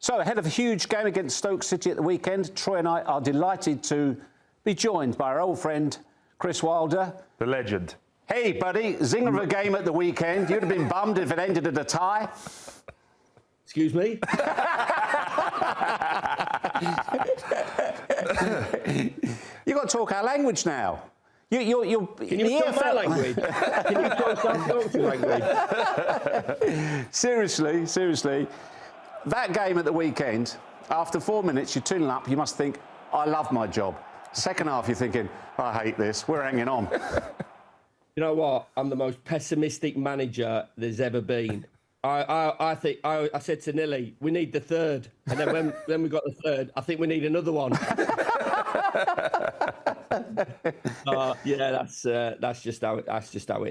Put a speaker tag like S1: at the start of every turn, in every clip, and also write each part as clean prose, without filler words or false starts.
S1: So, ahead of a huge game against Stoke City at the weekend, Troy and I are delighted to be joined by our old friend, Chris Wilder.
S2: The legend.
S1: Hey, buddy, zinger of a game at the weekend. You'd have been bummed if it ended at a tie.
S3: Excuse me?
S1: You've got to talk our language now.
S3: Can you talk my language? Can you talk our language?
S1: Seriously. That game at the weekend, after 4 minutes, you're 2-0 up, you must think, I love my job. Second half, you're thinking, I hate this, we're hanging on.
S3: You know what? I'm the most pessimistic manager there's ever been. I think I said to Nilly, we need the third. And then when we got the third, I think we need another one. Yeah, that's just how it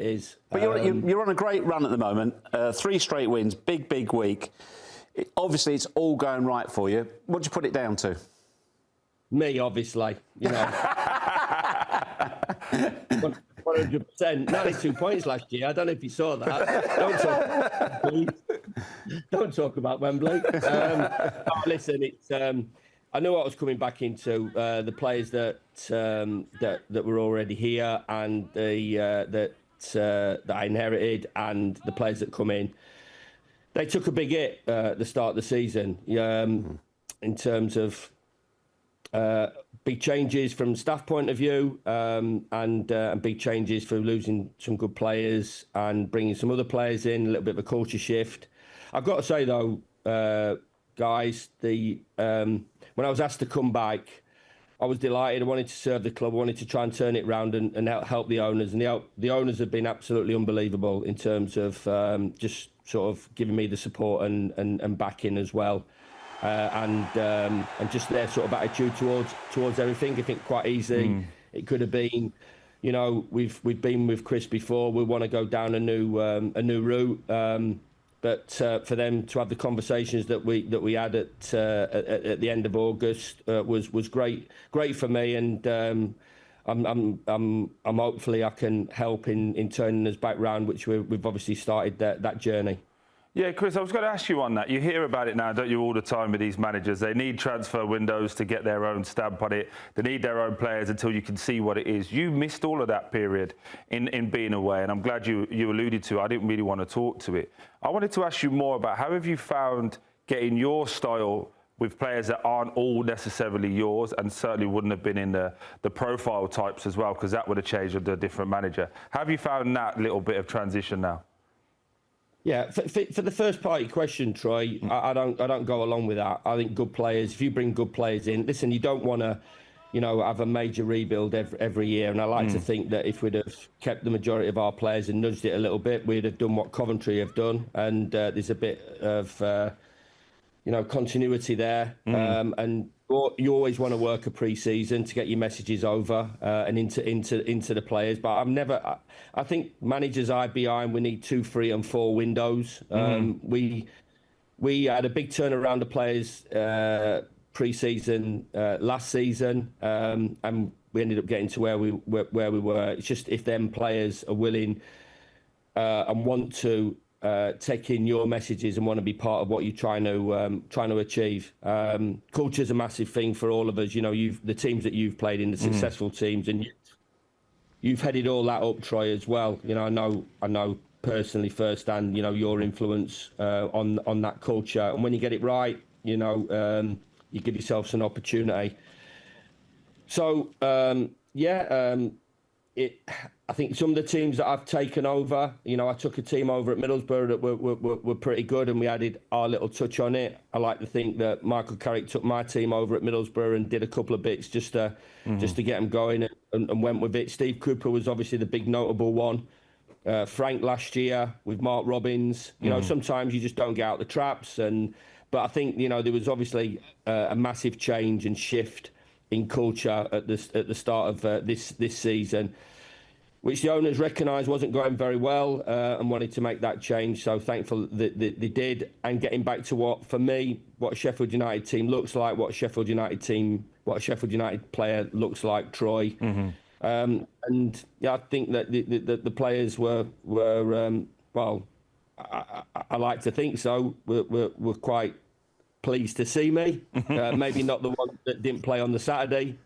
S3: is.
S1: But you're on a great run at the moment. 3 straight wins, big week. Obviously, it's all going right for you. What do you put it down to?
S3: Me, obviously. You know. 100%. 92 points last year. I don't know if you saw that. Don't talk about Wembley. Listen, it's. I knew I was coming back into the players that were already here and that I inherited, and the players that come in. They took a big hit at the start of the season in terms of big changes from staff point of view and big changes for losing some good players and bringing some other players in, a little bit of a culture shift. I've got to say, though, guys, when I was asked to come back, I was delighted. I wanted to serve the club. I wanted to try and turn it around and help the owners. And the owners have been absolutely unbelievable in terms of just sort of giving me the support and backing as well. And just their sort of attitude towards everything. I think quite easy. It could have been, you know, we've been with Chris before. We want to go down a new route. But for them to have the conversations that we had at the end of August was great for me, and I'm hopefully I can help in turning us back round, which we've obviously started that journey.
S2: Yeah, Chris, I was going to ask you on that. You hear about it now, don't you, all the time with these managers. They need transfer windows to get their own stamp on it. They need their own players until you can see what it is. You missed all of that period in being away, and I'm glad you alluded to it. I didn't really want to talk to it. I wanted to ask you more about how have you found getting your style with players that aren't all necessarily yours and certainly wouldn't have been in the profile types as well, because that would have changed with a different manager. How have you found that little bit of transition now?
S3: Yeah, for the first part of your question, Troy, I don't go along with that. I think good players, if you bring good players in, listen, you don't want to, you know, have a major rebuild every year. And I like to think that if we'd have kept the majority of our players and nudged it a little bit, we'd have done what Coventry have done. And there's a bit of, you know, continuity there. And you always want to work a pre-season to get your messages over and into the players. But I think managers eye behind. We need 2, 3, and 4 windows. We had a big turnaround of players pre-season last season, and we ended up getting to where we were. It's just if them players are willing and want to take in your messages and want to be part of what you're trying to achieve. Culture's a massive thing for all of us. You know, the teams that you've played in, the successful teams, and you've headed all that up, Troy, as well. You know, I know personally firsthand, you know, your influence on that culture. And when you get it right, you know, you give yourself an opportunity. So, I think some of the teams that I've taken over, you know, I took a team over at Middlesbrough that were pretty good, and we added our little touch on it. I like to think that Michael Carrick took my team over at Middlesbrough and did a couple of bits just to get them going and went with it. Steve Cooper was obviously the big notable one. Frank last year with Mark Robbins. You know, sometimes you just don't get out the traps, but I think, you know, there was obviously a massive change and shift in culture at the start of this season, which the owners recognised wasn't going very well and wanted to make that change. So thankful that they did, and getting back to what a Sheffield United team looks like, what a Sheffield United player looks like, Troy. And yeah, I think that the players were well, I like to think so. We're quite pleased to see me. Maybe not the one that didn't play on the Saturday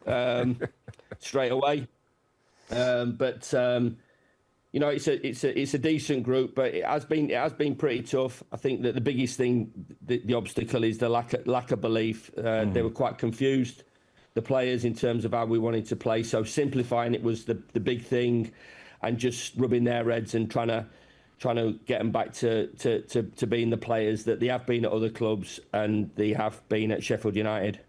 S3: straight away. But you know, it's a decent group, but it has been pretty tough. I think that the biggest thing, the obstacle, is the lack of belief. They were quite confused, the players, in terms of how we wanted to play. So simplifying it was the big thing, and just rubbing their heads and trying to get them back to being the players that they have been at other clubs and they have been at Sheffield United.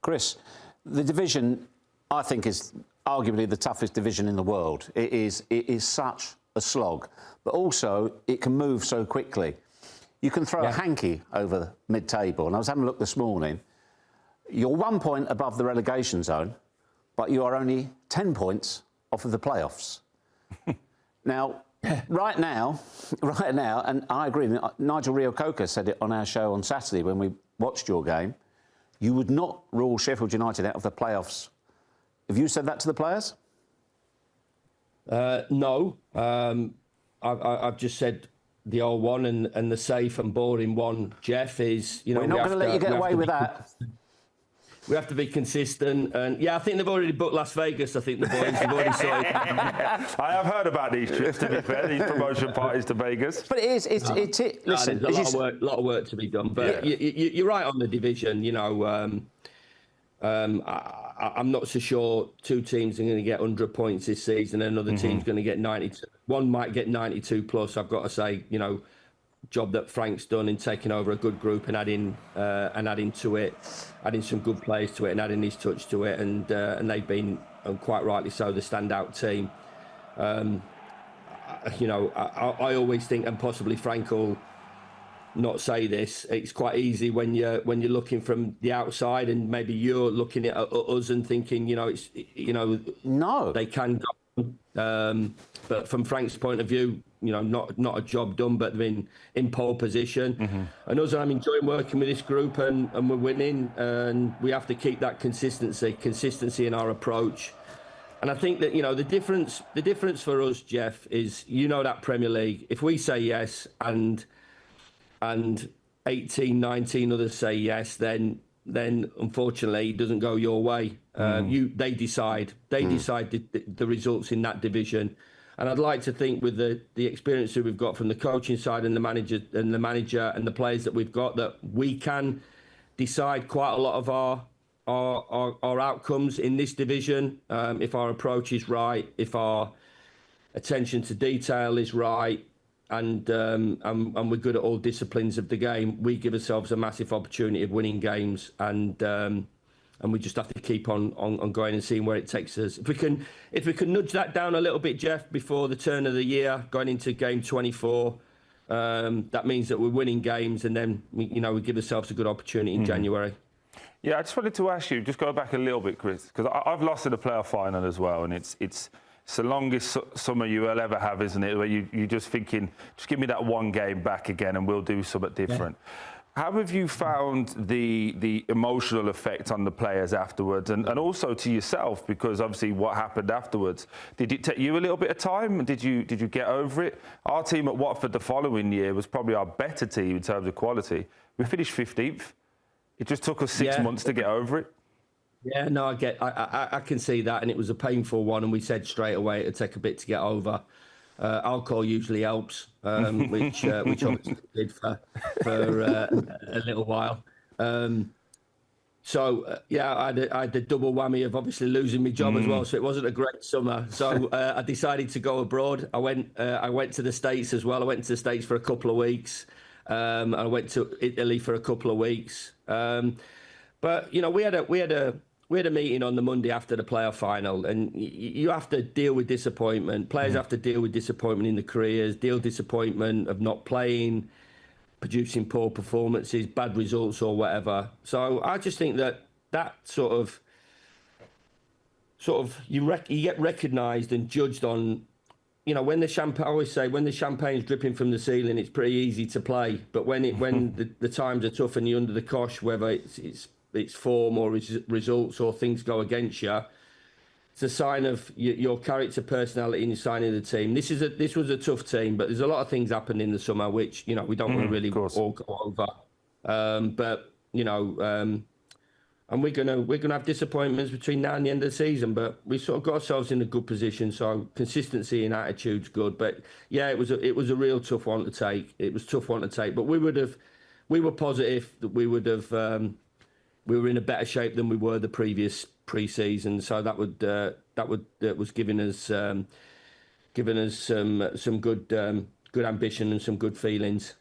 S1: Chris, the division, I think, is arguably the toughest division in the world. It is such a slog, but also it can move so quickly. You can throw a hanky over mid-table, and I was having a look this morning. You're 1 point above the relegation zone, but you are only 10 points off of the playoffs. Now, right now, and I agree, Nigel Reo-Coker said it on our show on Saturday when we watched your game, you would not rule Sheffield United out of the playoffs. Have you said that to the players?
S3: No. I've just said the old one and the safe and boring one, Geoff, is, you know...
S1: We're not going to let you get away with that.
S3: We have to be consistent, and I think they've already booked Las Vegas. I think the boys have already sorted.
S2: I have heard about these trips, to be fair, these promotion parties to Vegas.
S1: But listen,
S3: there's a lot of work to be done. But you're right on the division. You know, I'm not so sure two teams are going to get 100 points this season, and another team's going to get 92. One might get 92 plus. I've got to say, you know, job that Frank's done in taking over a good group and adding to it, adding some good players to it, and adding his touch to it, and they've been, and quite rightly so, the standout team. You know, I always think, and possibly Frank will not say this, it's quite easy when you're looking from the outside, and maybe you're looking at us and thinking, you know, it's, you know,
S1: no,
S3: they can go. But from Frank's point of view, you know, not a job done, but they're in pole position. And us, I'm enjoying working with this group, and we're winning, and we have to keep that consistency in our approach. And I think that, you know, the difference for us, Geoff, is, you know, that Premier League, if we say yes and 18, 19 others say yes, then unfortunately it doesn't go your way. They decide the results in that division. And I'd like to think, with the experience that we've got from the coaching side and the manager and the players that we've got, that we can decide quite a lot of our outcomes in this division, if our approach is right, if our attention to detail is right, and we're good at all disciplines of the game. We give ourselves a massive opportunity of winning games, and we just have to keep on going and seeing where it takes us. If we can nudge that down a little bit, Geoff, before the turn of the year, going into game 24, that means that we're winning games, and then we give ourselves a good opportunity in January.
S2: Yeah, I just wanted to ask you, just go back a little bit, Chris, because I've lost in the playoff final as well, and it's the longest summer you will ever have, isn't it? Where you're just thinking, just give me that one game back again and we'll do something different. Yeah. How have you found the emotional effect on the players afterwards, and also to yourself, because obviously what happened afterwards? Did it take you a little bit of time? Did you get over it? Our team at Watford the following year was probably our better team in terms of quality. We finished 15th. It just took us 6 months to get over it.
S3: Yeah, no, I can see that, and it was a painful one, and we said straight away it'd take a bit to get over. Alcohol usually helps, which obviously did for a little while. So I had the double whammy of obviously losing my job as well, so it wasn't a great summer. So I decided to go abroad. I went to the States as well. I went to the States for a couple of weeks. I went to Italy for a couple of weeks. But you know, we had a meeting on the Monday after the playoff final, and you have to deal with disappointment. Players have to deal with disappointment in their careers, deal with disappointment of not playing, producing poor performances, bad results or whatever. So I just think that sort of you get recognised and judged on, you know, when I always say, when the champagne's dripping from the ceiling, it's pretty easy to play. But when the times are tough and you're under the cosh, whether it's form or results or things go against you, it's a sign of your character, personality, and your signing of the team. This was a tough team, but there's a lot of things happened in the summer which, you know, we don't want to really all go over. But you know, and we're gonna have disappointments between now and the end of the season. But we sort of got ourselves in a good position. So consistency and attitude's good. But yeah, it was a real tough one to take. It was a tough one to take. But we were positive that we were in a better shape than we were the previous pre-season. So that was giving us some good ambition and some good feelings.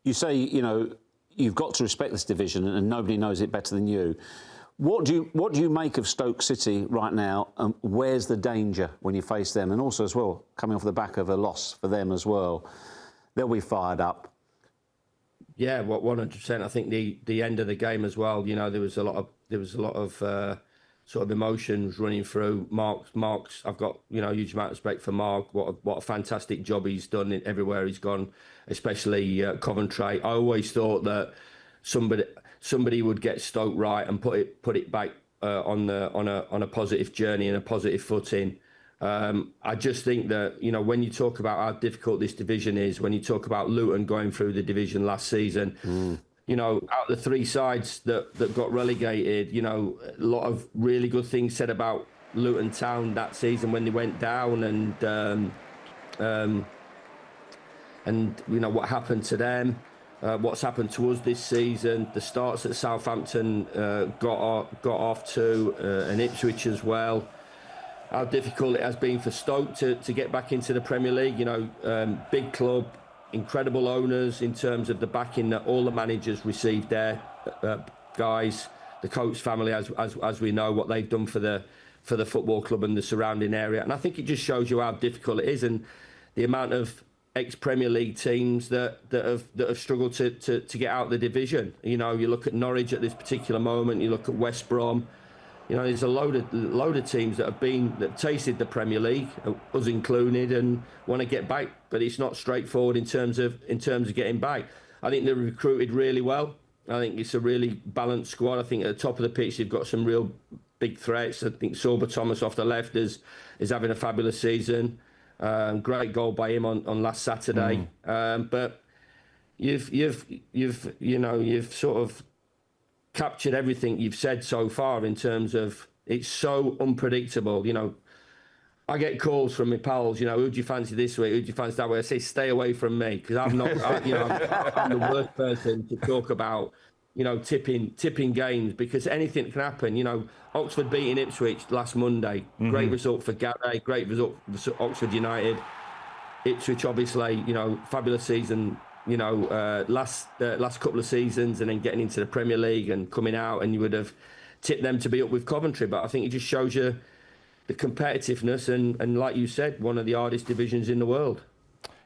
S1: You say, you know, you've got to respect this division, and nobody knows it better than you. What do you make of Stoke City right now? Where's the danger when you face them? And also, as well, coming off the back of a loss for them as well, they'll be fired up.
S3: Yeah, 100%. I think the end of the game as well. You know, there was a lot of sort of emotions running through Mark's. I've got, you know, a huge amount of respect for Mark. What a fantastic job he's done everywhere he's gone, especially Coventry. I always thought that somebody would get Stoke right and put it back on a positive journey and a positive footing. I just think that, you know, when you talk about how difficult this division is, when you talk about Luton going through the division last season, you know, out of the three sides that got relegated, you know, a lot of really good things said about Luton Town that season when they went down, and you know what happened to them, what's happened to us this season, the starts that Southampton got off to, and Ipswich as well. How difficult it has been for Stoke to get back into the Premier League. You know, big club, incredible owners in terms of the backing that all the managers received there. Guys, the Coates family, as we know, what they've done for the football club and the surrounding area. And I think it just shows you how difficult it is, and the amount of ex-Premier League teams that have struggled to get out of the division. You know, you look at Norwich at this particular moment, you look at West Brom. You know, there's a load of teams that tasted the Premier League, us included, and want to get back, but it's not straightforward in terms of getting back. I think they're recruited really well. I think it's a really balanced squad. I think at the top of the pitch they've got some real big threats. I think Sorba Thomas off the left is having a fabulous season. Great goal by him on last Saturday. But you've sort of captured everything you've said so far in terms of it's so unpredictable. You know, I get calls from my pals, you know, who do you fancy this week? Who do you fancy that way? I say, stay away from me, because I'm not, I'm the worst person to talk about, you know, tipping games, because anything can happen. You know, Oxford beating Ipswich last Monday, great result for Gary, great result for Oxford United. Ipswich, obviously, you know, fabulous season. You know, last couple of seasons, and then getting into the Premier League and coming out, and you would have tipped them to be up with Coventry. But I think it just shows you the competitiveness, and like you said, one of the hardest divisions in the world.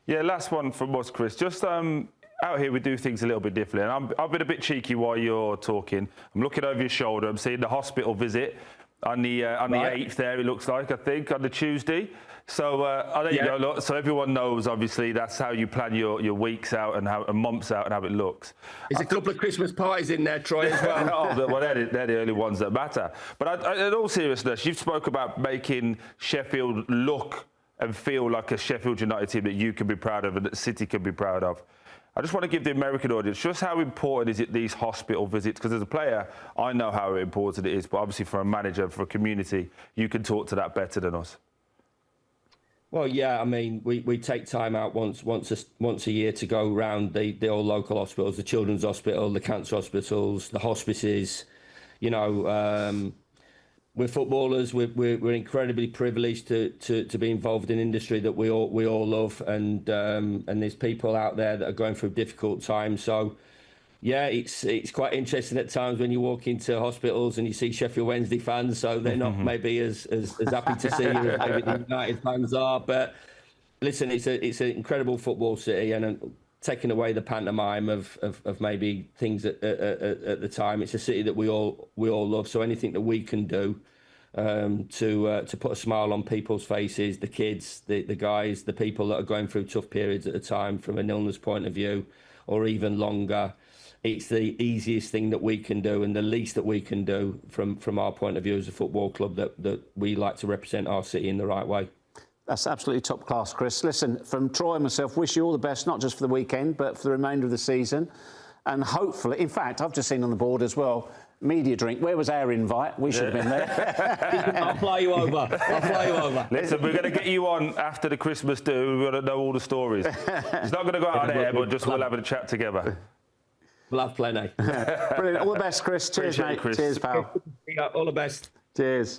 S2: Yeah, last one from us, Chris. Just out here, we do things a little bit differently. And I've been a bit cheeky while you're talking. I'm looking over your shoulder. I'm seeing the hospital visit on the 8th there, it looks like, I think, on the Tuesday. So there you go. Look, so everyone knows, obviously, that's how you plan your weeks out and months out and how it looks.
S3: There's a couple of Christmas parties in there, Troy, as well.
S2: Well, they're the only ones that matter. But in all seriousness, you've spoke about making Sheffield look and feel like a Sheffield United team that you can be proud of and that City can be proud of. I just want to give the American audience just how important is it, these hospital visits? Because as a player, I know how important it is, but obviously for a manager, for a community, you can talk to that better than us.
S3: Well, yeah, I mean, we take time out once a year to go around the all local hospitals, the children's hospital, the cancer hospitals, the hospices. You know, we're footballers. We're incredibly privileged to be involved in industry that we all love, and there's people out there that are going through difficult times. So, yeah, it's quite interesting at times when you walk into hospitals and you see Sheffield Wednesday fans, so they're not maybe as happy to see you as maybe the United fans are. But listen, it's an incredible football city, and taking away the pantomime of maybe things at the time, it's a city that we all love. So anything that we can do to put a smile on people's faces, the kids, the guys, the people that are going through tough periods at the time from an illness point of view, or even longer. It's the easiest thing that we can do, and the least that we can do from our point of view as a football club that we like to represent our city in the right way.
S1: That's absolutely top class, Chris. Listen, from Troy and myself, wish you all the best, not just for the weekend, but for the remainder of the season. And hopefully, in fact, I've just seen on the board as well, media drink. Where was our invite? We should have been there.
S3: I'll fly you over. I'll fly you over.
S2: Listen, we're going to get you on after the Christmas do. We're going to know all the stories. It's not going to go out on air, but just we'll have a chat together.
S3: We'll have plenty.
S1: Brilliant. All the best, Chris. Cheers,
S2: Appreciate it,
S1: mate.
S2: Chris.
S1: Cheers, pal.
S3: All the best.
S1: Cheers.